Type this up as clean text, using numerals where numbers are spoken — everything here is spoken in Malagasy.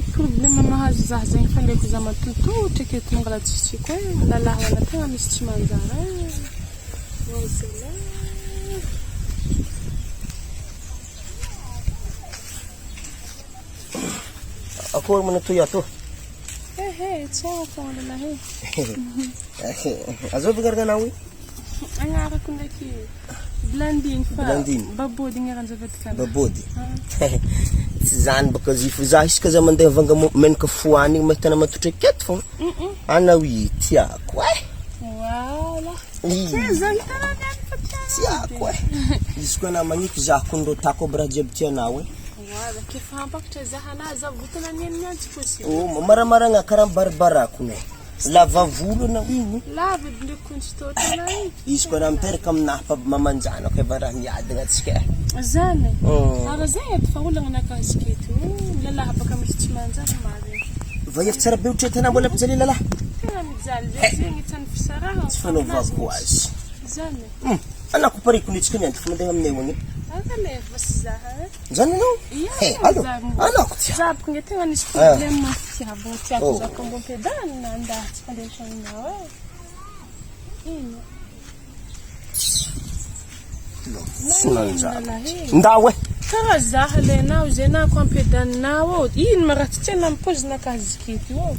problema mahazo zah zegny fa leko za matototra aketo mangala tsitsiko lalahy tegna misy tsy manjara Rosela Akory mana toy ato? Tsara foana lalahy Azo vigaragana hoy? Agnarako ndraiky Blandine fa Blandine. Babody agnaran'zavady kana Babody. Tsy zany baka zifo za isaka za mandeha vanga menaka foany mahitana matotra aketo fô. Ana wi tiako Voilà. Tiako izy koa na magniky za kondro tako aby raha jiaby tianao Voilà, ke fampakatra zahana za votana nianyantsy possible. Oh, maramaragna karaha barabarako ne. Lava volo na igny. Lava ndraiky konstotana Izy koa na miteraka aminahy mamanjana kay bara miadana atsika. Zany. Ara zay edy fa olagna nakaziketo. Lalahy baka misy tsy manjary marigny. Vahefa tsara be utretana mbola pijaly lalahy. Tegna mijaly zegny tsany fisarahana. Tsy fanaovako azy. Zany. Anako pariko nitsika nianty fa mandeha aminay hoany. Akaleva si zaha Zany anao? Allo. Anako tia. Zabako nge tegna nisy problème fitiavagna tiako zaka mbô pedalina andahy tsy mandeha tragnonao Ino? Ndao Karaha zaha lenao zay na ko ampedaninao ino ma raha tsy tiana mipôzina akaziketo